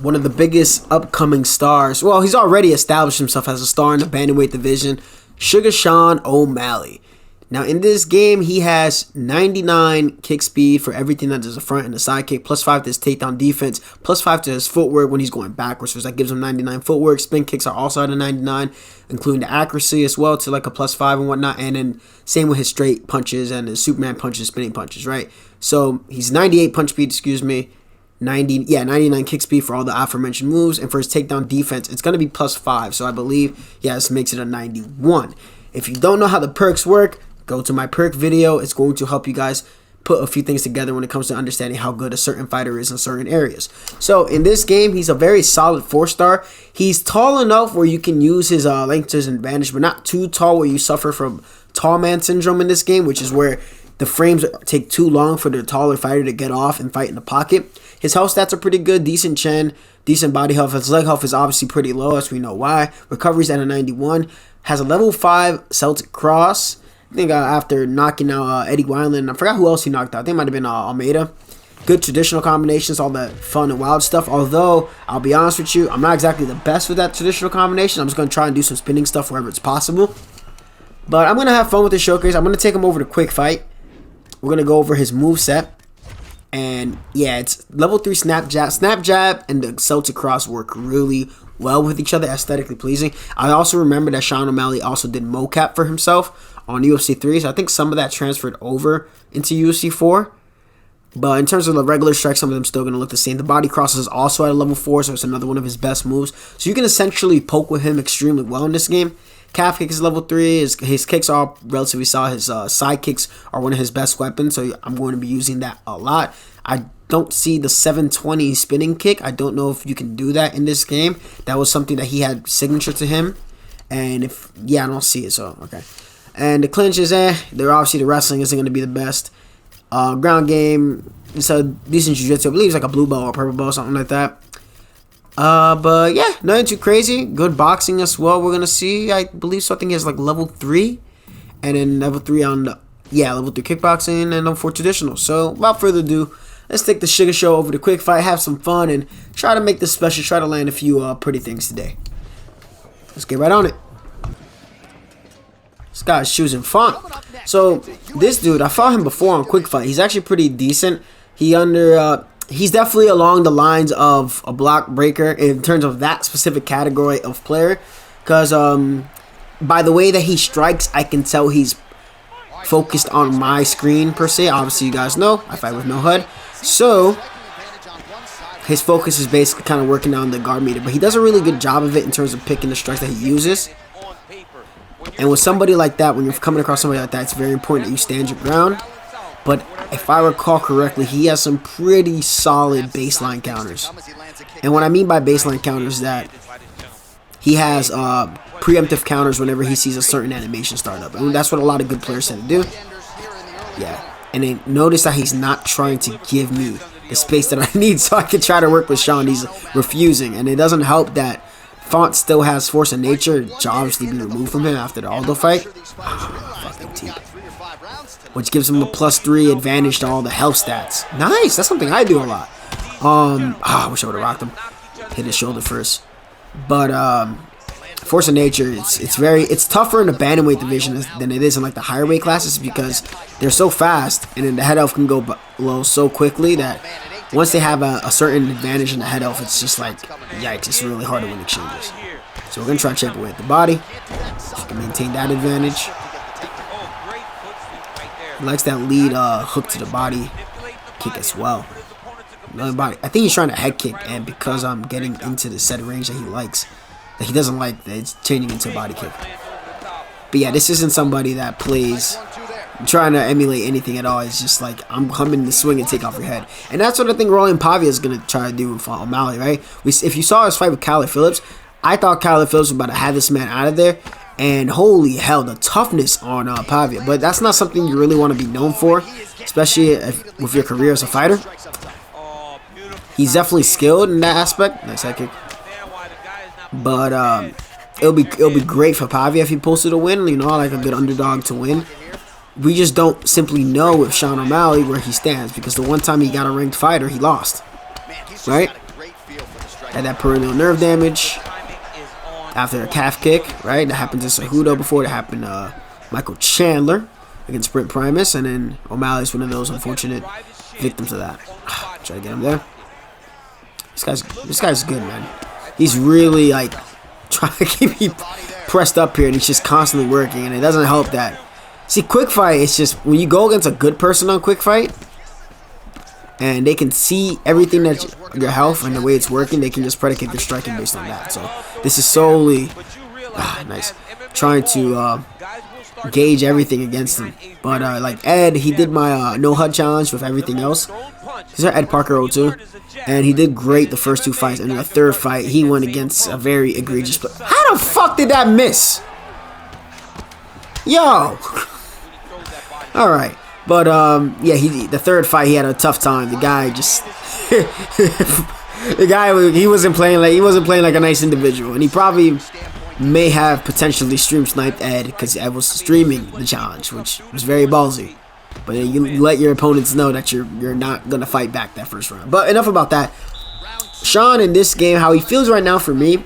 one of the biggest upcoming stars. Well, he's already established himself as a star in the bantamweight division, Suga O'Malley. Now, in this game, he has 99 kick speed for everything that does a front and a side kick, plus 5 to his takedown defense, plus 5 to his footwork when he's going backwards, so that gives him 99 footwork. Spin kicks are also at a 99, including the accuracy as well to like a plus 5 and whatnot, and then same with his straight punches and his Superman punches, spinning punches, right? So he's 98 punch speed, 99 kick speed for all the aforementioned moves, and for his takedown defense, it's going to be plus 5, so I believe, this makes it a 91. If you don't know how the perks work, go to my perk video. It's going to help you guys put a few things together when it comes to understanding how good a certain fighter is in certain areas. So in this game, he's a very solid 4-star. He's tall enough where you can use his length to his advantage, but not too tall where you suffer from tall man syndrome in this game, which is where the frames take too long for the taller fighter to get off and fight in the pocket. His health stats are pretty good, decent chin, decent body health. His leg health is obviously pretty low, as we know why. Recovery's at a 91. Has a level 5 Celtic Cross. I think after knocking out Eddie Wineland, I forgot who else he knocked out. I think it might have been Almeida. Good traditional combinations, all that fun and wild stuff. Although, I'll be honest with you, I'm not exactly the best with that traditional combination. I'm just going to try and do some spinning stuff wherever it's possible. But I'm going to have fun with the showcase. I'm going to take him over to Quick Fight. We're going to go over his moveset. And yeah, it's level 3 snap jab. Snap jab and the Celtic Cross work really well with each other, aesthetically pleasing. I also remember that Sean O'Malley also did mocap for himself on UFC 3, so I think some of that transferred over into UFC 4. But in terms of the regular strikes, some of them still going to look the same. The body cross is also at a level 4, so it's another one of his best moves. So you can essentially poke with him extremely well in this game. Calf kick is level 3. His kicks are relatively solid. His side kicks are one of his best weapons, so I'm going to be using that a lot. I don't see the 720 spinning kick. I don't know if you can do that in this game. That was something that he had signature to him. And I don't see it, so okay. And the clinch is they're obviously, the wrestling isn't going to be the best. Ground game, it's a decent jiu-jitsu. I believe it's like a blue belt or purple belt, something like that. But yeah, nothing too crazy. Good boxing as well. We're going to see, I believe something is like level 3. And then level 3 on the, level 3 kickboxing and level 4 traditional. So without further ado, let's take the Sugar Show over to Quick Fight, have some fun, and try to make this special, try to land a few pretty things today. Let's get right on it. This guy's choosing font. So this dude, I fought him before on Quick Fight. He's actually pretty decent. He's definitely along the lines of a block breaker in terms of that specific category of player. Because by the way that he strikes, I can tell he's focused on my screen per se. Obviously, you guys know I fight with no HUD. So his focus is basically kind of working on the guard meter. But he does a really good job of it in terms of picking the strikes that he uses. And with somebody like that, when you're coming across somebody like that, it's very important that you stand your ground. But if I recall correctly, he has some pretty solid baseline counters. And what I mean by baseline counters is that he has preemptive counters whenever he sees a certain animation start up. I mean, that's what a lot of good players tend to do. Yeah. And then notice that he's not trying to give me the space that I need so I can try to work with Sean. He's refusing. And it doesn't help that Font still has force of nature, which obviously be removed from him after the Aldo fight. Fucking teep. Which gives him a +3 advantage to all the health stats. Nice, that's something I do a lot. I wish I would have rocked him. Hit his shoulder first. But force of nature, it's tougher in the bantamweight division than it is in like the higher weight classes because they're so fast, and then the head elf can go low so quickly that once they have a certain advantage in the head elf, it's just like, yikes, it's really hard to win exchanges. So we're going to try to chip away at the body. If you can maintain that advantage. He likes that lead hook to the body kick as well. Another body. I think he's trying to head kick, and because I'm getting into the set range that he likes, that he doesn't like, that it's changing into a body kick. But yeah, this isn't somebody that plays trying to emulate anything at all. It's just like, I'm humming the swing and take off your head. And that's what I think Rolian Pavia is going to try to do with O'Malley, right? If you saw his fight with Kyler Phillips, I thought Kyler Phillips was about to have this man out of there. And holy hell, the toughness on Pavia. But that's not something you really want to be known for, especially with your career as a fighter. He's definitely skilled in that aspect. Nice head kick. But it'll be great for Pavia if he pulls it to win. You know, I like a good underdog to win. We just don't simply know with Sean O'Malley where he stands, because the one time he got a ranked fighter, he lost. Right? Had that perennial nerve damage after a calf kick, right? That happened to Cejudo before. That happened to Michael Chandler against Sprint Primus, and then O'Malley's one of those unfortunate victims of that. Try to get him there. This guy's good, man. He's really like trying to keep me pressed up here, and he's just constantly working, and it doesn't help that. See, quick fight, it's just when you go against a good person on quick fight, and they can see everything that your health and the way it's working, they can just predicate your striking based on that. So this is solely nice, trying to gauge everything against him. But like Ed, he did my no HUD challenge with everything else. He's our Ed Parker 02, and he did great the first 2 fights. And in the third fight, he went against a very egregious player. How the fuck did that miss? Yo. All right. But yeah, the third fight, he had a tough time. The guy just he wasn't playing like a nice individual, and he probably may have potentially stream sniped Ed because Ed was streaming the challenge, which was very ballsy. But you let your opponents know that you're not gonna fight back that first round. But enough about that. Sean in this game, how he feels right now for me,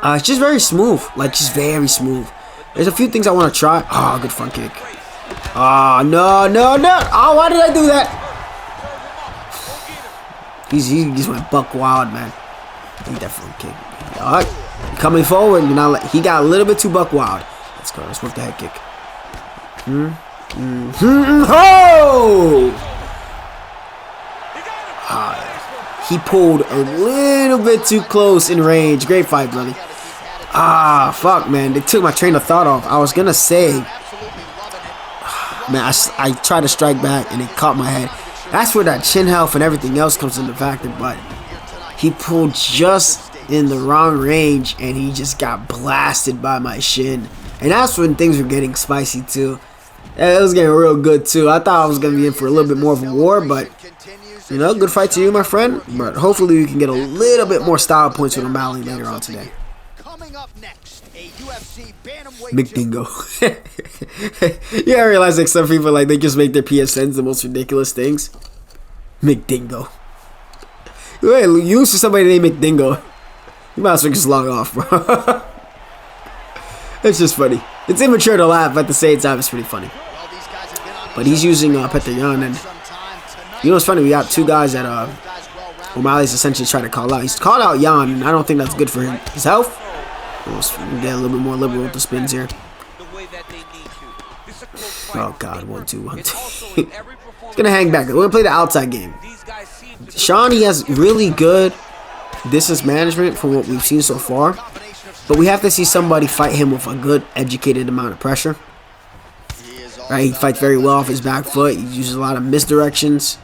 it's just very smooth, like just very smooth. There's a few things I want to try. Oh, good front kick. Oh, no. Oh, why did I do that? He just went buck wild, man. He definitely kicked. All right. Coming forward, he got a little bit too buck wild. Let's go. Let's work the head kick. He pulled a little bit too close in range. Great fight, brother. Fuck, man. They took my train of thought off. I was going to say, man, I tried to strike back and it caught my head. That's where that chin health and everything else comes into factor. But he pulled just in the wrong range and he just got blasted by my shin. And that's when things were getting spicy too. It was getting real good too. I thought I was going to be in for a little bit more of a war, but you know, good fight to you, my friend. But hopefully we can get a little bit more style points with O'Malley later on today. McDingo. Yeah, I realize like some people like they just make their PSNs the most ridiculous things. McDingo. Wait, you lose to somebody named McDingo, you might as well just log off, bro. It's just funny. It's immature to laugh, but at the same time, it's pretty funny. But he's using Petrayan, and you know what's funny? We got 2 guys that O'Malley's essentially trying to call out. He's called out Jan, and I don't think that's good for his health. Let's get a little bit more liberal with the spins here. Oh God, 1, 2, 1, 2. He's gonna hang back. We're gonna play the outside game. Sean, he has really good distance management from what we've seen so far, but we have to see somebody fight him with a good, educated amount of pressure. Right, he fights very well off his back foot. He uses a lot of misdirections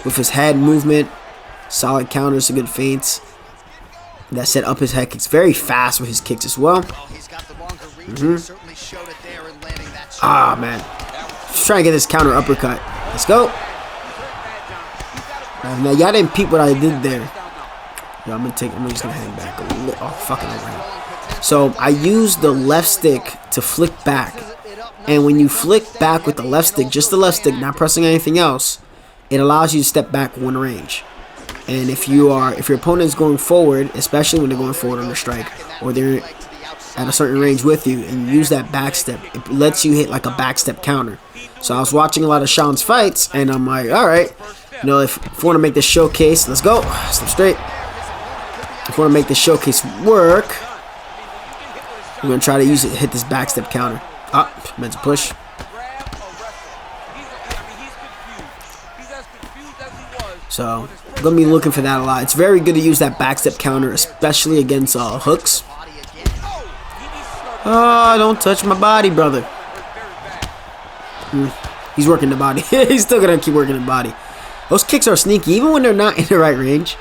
with his head movement. Solid counters, good feints that set up his head kicks. Very fast with his kicks as well. Man, just trying to get this counter uppercut. Let's go. Now y'all didn't peep what I did there. Yo, I'm just gonna hang back a little. Oh, fucking overhand. So I use the left stick to flick back, and when you flick back with the left stick, just the left stick, not pressing anything else, it allows you to step back 1 range. And if your opponent is going forward, especially when they're going forward on the strike, or they're at a certain range with you, and you use that backstep, it lets you hit like a backstep counter. So I was watching a lot of Sean's fights, and I'm like, all right, you know, if we want to make this showcase, let's go, step straight. If we want to make this showcase work, we're gonna try to use it, hit this backstep counter. Meant to push. So I'm gonna be looking for that a lot. It's very good to use that backstep counter, especially against hooks. Oh, don't touch my body, brother. He's working the body. He's still gonna keep working the body. Those kicks are sneaky, even when they're not in the right range.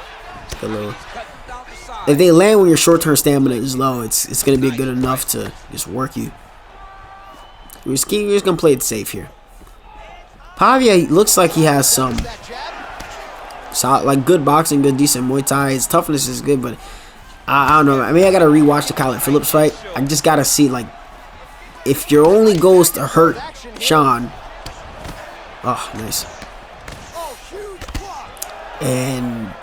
If they land when your short-term stamina is low, it's gonna be good enough to just work you. We're just gonna play it safe here. Pavia looks like he has some solid, like good boxing, good decent Muay Thai. His toughness is good, but I don't know. I mean, I gotta rewatch the Khaled Phillips fight. I just gotta see, like, if your only goal is to hurt Sean. Oh, nice. And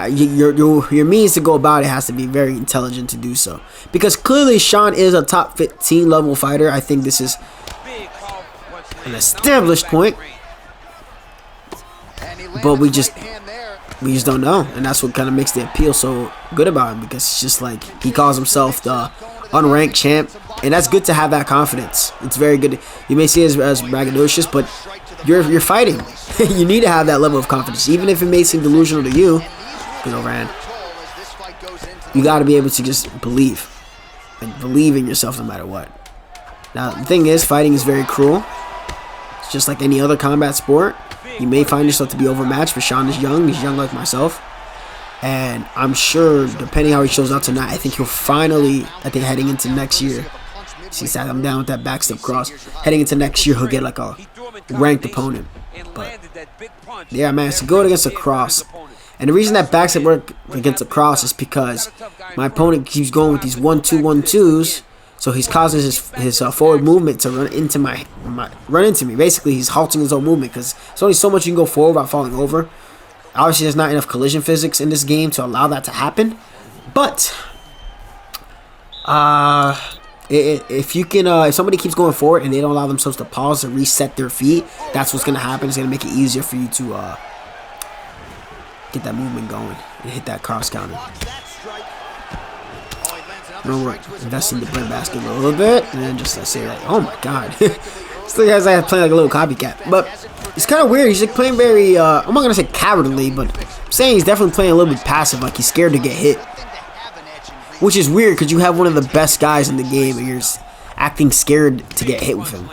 your means to go about it has to be very intelligent to do so. Because clearly Sean is a top 15 level fighter. I think this is an established point. But we just don't know, and that's what kind of makes the appeal so good about him, because it's just like he calls himself the unranked champ, and that's good to have that confidence. It's very good. You may see it as braggadocious, but you're fighting. You need to have that level of confidence, even if it may seem delusional to you. Good overhand. You got to be able to just believe, and believe in yourself no matter what. Now the thing is, fighting is very cruel. It's just like any other combat sport. You may find yourself to be overmatched, but Sean is young. He's young like myself. And I'm sure, depending how he shows up tonight, I think he'll finally, heading into next year, see, I'm down with that backstep cross. Heading into next year, he'll get like a ranked opponent. But, yeah, man, it's good against a cross. And the reason that backstep work against a cross is because my opponent keeps going with these 1-2, 1-2s. So he's causing his forward movement to run into me. Basically, he's halting his own movement because there's only so much you can go forward without falling over. Obviously, there's not enough collision physics in this game to allow that to happen. But if somebody keeps going forward and they don't allow themselves to pause to reset their feet, that's what's gonna happen. It's gonna make it easier for you to get that movement going and hit that cross counter. We're investing the bread basket a little bit, and then just say like, oh my god, still guys like playing like a little copycat. But it's kind of weird. He's like playing very, I'm not gonna say cowardly, but I'm saying he's definitely playing a little bit passive, like he's scared to get hit, which is weird because you have one of the best guys in the game and you're just acting scared to get hit with him.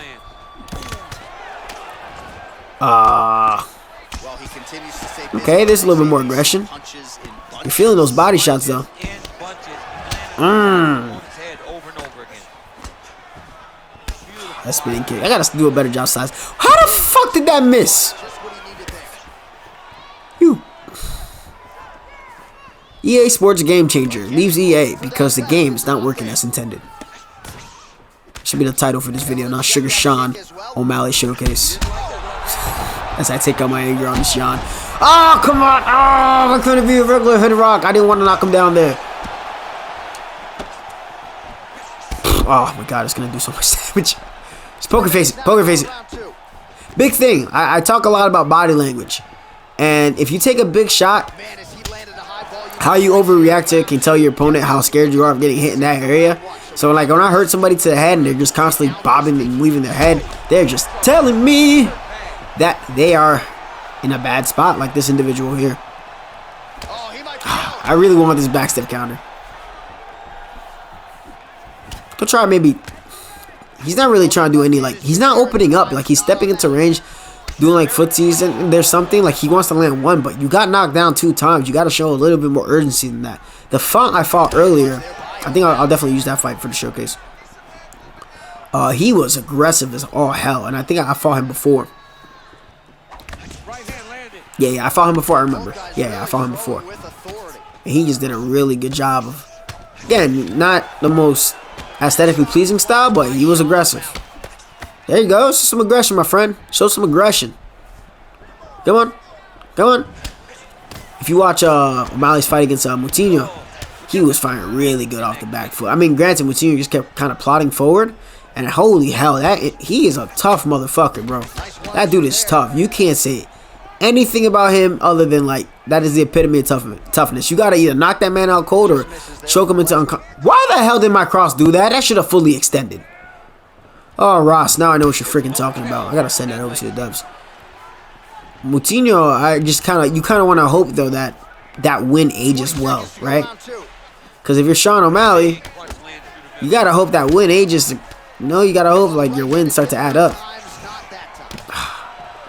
Okay, there's a little bit more aggression. You're feeling those body shots though. That spinning kick. I gotta do a better job size. How the fuck did that miss? You. EA Sports Game Changer leaves EA because the game is not working as intended. Should be the title for this video, not Sugar Sean O'Malley Showcase. As I take out my anger on this Sean. Oh, come on. Oh, I couldn't be a regular hit rock. I didn't want to knock him down there. Oh my god, it's gonna do so much damage. Just poker face it, poker face it. Big thing, I talk a lot about body language. And if you take a big shot, how you overreact to it can tell your opponent how scared you are of getting hit in that area. So like when I hurt somebody to the head and they're just constantly bobbing and weaving their head, they're just telling me that they are in a bad spot, like this individual here. I really want this backstep counter. Go try maybe. He's not really trying to do any, like, he's not opening up. Like, he's stepping into range, doing, like, footsies, and there's something. Like, he wants to land one, but you got knocked down 2 times. You got to show a little bit more urgency than that. The fight I fought earlier, I think I'll definitely use that fight for the showcase. He was aggressive as all hell, and I think I fought him before. Yeah, I fought him before, I remember. Yeah, I fought him before. And he just did a really good job of, again, not the most aesthetically pleasing style, but he was aggressive. There you go. Show some aggression, my friend. Show some aggression. Come on. Come on. If you watch O'Malley's fight against Moutinho, he was firing really good off the back foot. I mean, granted, Moutinho just kept kind of plodding forward, and holy hell, he is a tough motherfucker, bro. That dude is tough. You can't say anything about him other than, like, that is the epitome of toughness. You got to either knock that man out cold or choke him into Why the hell did my cross do that? That should have fully extended. Oh, Ross, now I know what you're freaking talking about. I got to send that over to the dubs. Moutinho, you kind of want to hope, though, that win ages well, right? Because if you're Sean O'Malley, you got to hope that win ages. You got to hope, like, your wins start to add up.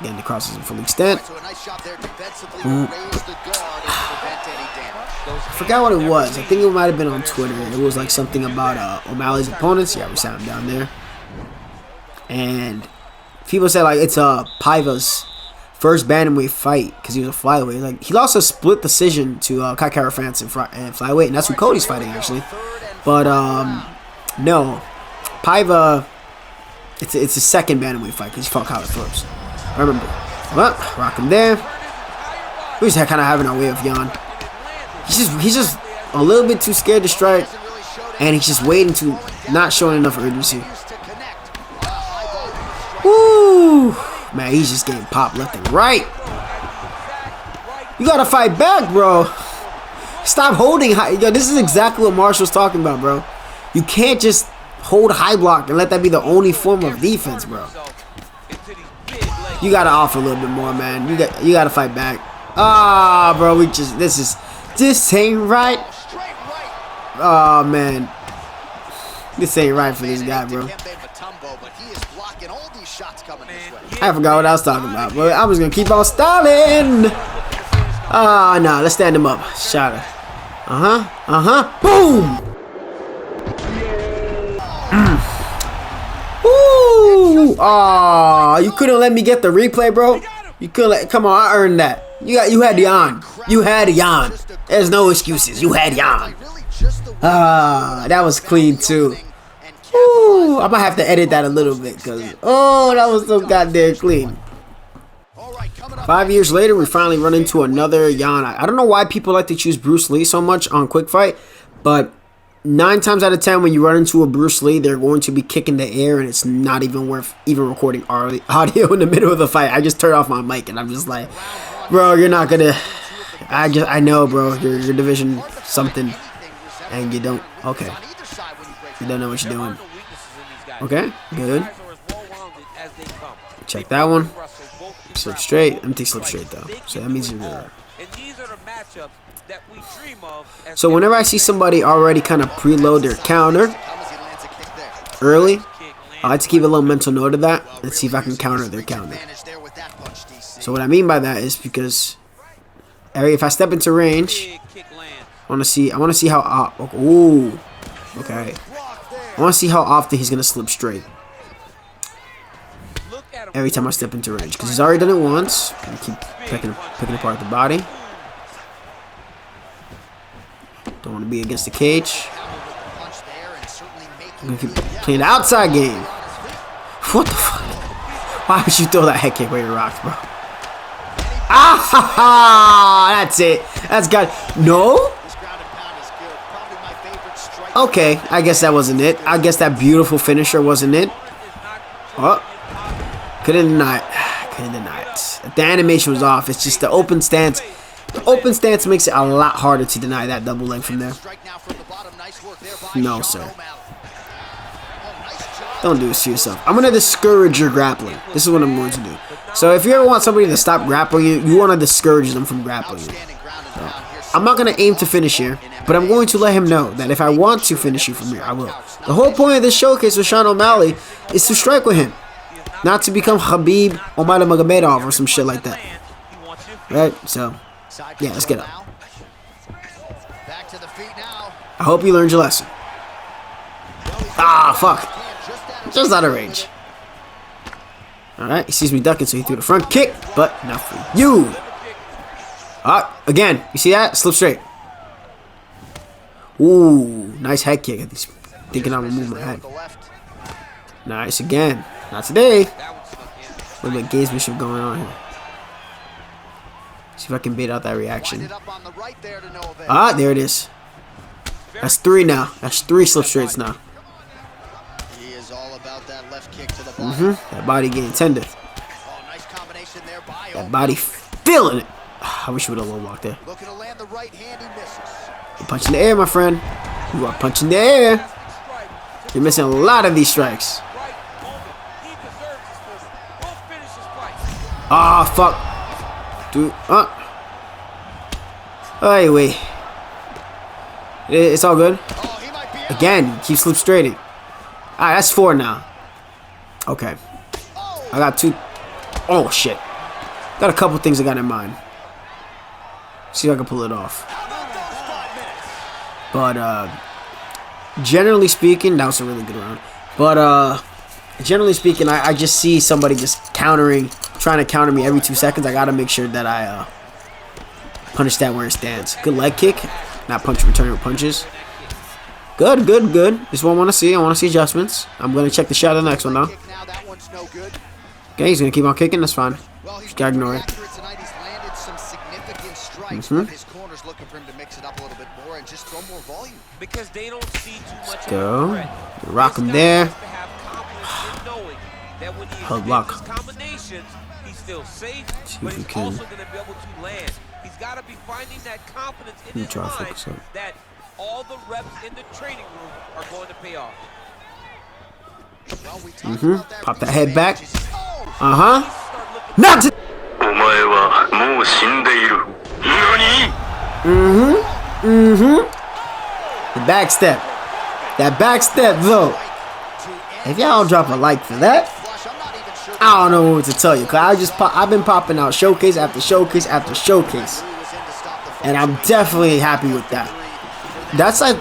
Again, the cross isn't fully extent. I forgot what it was. I think it might have been on Twitter. It was like something about O'Malley's opponents. Yeah, we saw him down there. And people said like it's Paiva's first bantamweight fight because he was a flyweight. Like he lost a split decision to Kai Kara France in flyweight, and that's who Cody's fighting actually. But no, Paiva. It's his second bantamweight fight because he fought Kyler Phillips. I remember. Well, rock him there. We just kind of having our way of Jan. He's just a little bit too scared to strike, and he's just waiting to not showing enough urgency. Woo! Man, he's just getting popped left and right. You gotta fight back, bro. Stop holding high. Yo, this is exactly what Marshall's talking about, bro. You can't just hold high block and let that be the only form of defense, bro. You gotta offer a little bit more, man. You gotta fight back. Ah, bro, this ain't right. Oh man, this ain't right for this guy, bro. I forgot what I was talking about, but I was gonna keep on styling. Ah, no, let's stand him up. Shot her. Boom. Ooh. Oh, you couldn't let me get the replay, bro. You couldn't let. Come on, I earned that. You had yawn. You had yawn. There's no excuses. You had yawn. Ah, that was clean too. Ooh, I might have to edit that a little bit because that was so goddamn clean. 5 years later, we finally run into another yawn. I don't know why people like to choose Bruce Lee so much on Quick Fight, but 9 times out of 10 when you run into a Bruce Lee, they're going to be kicking the air, and it's not even worth even recording audio in the middle of the fight. I just turn off my mic and I'm just like, bro, you're not gonna. I know, bro, you're division something, and you don't. Okay, you don't know what you're doing. Okay, good. Check that one. Slip straight. Empty slip straight though. So that means you're. So whenever I see somebody already kind of preload their counter early, I like to keep a little mental note of that and see if I can counter their counter. So what I mean by that is because if I step into range, I want to see how. Ooh, okay. I want to see how often he's gonna slip straight. Every time I step into range, because he's already done it once. I keep picking apart the body. Don't want to be against the cage. I'm gonna keep playing the outside game. What the fuck? Why would you throw that head kick where you rocked, bro? Ah, that's it. That's got no. Okay, I guess that wasn't it. I guess that beautiful finisher wasn't it. Oh. Couldn't deny it. Couldn't deny it. The animation was off. It's just the open stance. The open stance makes it a lot harder to deny that double leg from there. No, sir. Don't do this to yourself. I'm going to discourage your grappling. This is what I'm going to do. So if you ever want somebody to stop grappling you, you want to discourage them from grappling you. So, I'm not going to aim to finish here, but I'm going to let him know that if I want to finish you from here, I will. The whole point of this showcase with Sean O'Malley is to strike with him. Not to become Khabib Nurmagomedov or some shit like that. Right? So, yeah, let's get up. I hope you learned your lesson. Ah, fuck. Just out of range. Alright, he sees me ducking, so he threw the front kick, but not for you. Again, you see that? Slip straight. Ooh, nice head kick. He's thinking I'm gonna move my head. Nice again. Not today. A little bit gamesmanship going on here. See if I can bait out that reaction. Ah, there it is. That's 3 now. That's 3 slip straights now. That body getting tender. That body feeling it. I wish you would have low walked there. You're punching the air, my friend. You are punching the air. You're missing a lot of these strikes. Ah, fuck. Dude, hey, wait. It's all good. Again, keep slip straighting. Alright, that's 4 now. Okay. I got 2. Oh, shit. Got a couple things I got in mind. See if I can pull it off. But, generally speaking, that was a really good round. But, generally speaking, I just see somebody just trying to counter me every 2 seconds. I gotta make sure that I punish that where it stands. Good leg kick, not returning with punches. Good, good, good. This is what I want to see. I want to see adjustments. I'm gonna check the shot of the next one now. Okay, he's gonna keep on kicking. That's fine. Just gotta ignore it. strikes, but his corner's looking for him to mix it up a little bit more and just throw more volume. Because they don't see too much. Go. Rock him there. Hug lock. Combinations, he's still safe, but he's also going to be able to land. He's got to be finding that confidence in his mind that all the reps in the training room are going to pay off. Pop that head back. Not to. The backstep. That backstep though. If y'all don't drop a like for that, I don't know what to tell you. Cause I've been popping out showcase after showcase after showcase, and I'm definitely happy with that. That's like,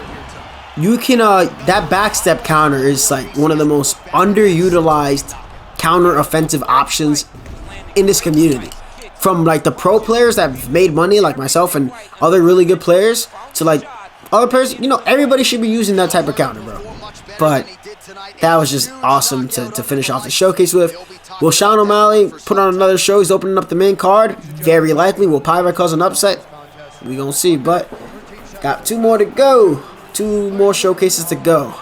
you can that backstep counter is like one of the most underutilized counter offensive options in this community. From like the pro players that have made money, like myself and other really good players, to like other players, you know, everybody should be using that type of counter, bro. But that was just awesome to finish off the showcase with. Will Sean O'Malley put on another show? He's opening up the main card. Very likely. Will Pyra cause an upset? We gonna see. But got 2 more to go. 2 more showcases to go.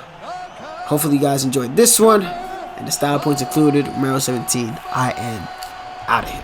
Hopefully you guys enjoyed this one. And the style points included. Romero 17. I am out of here.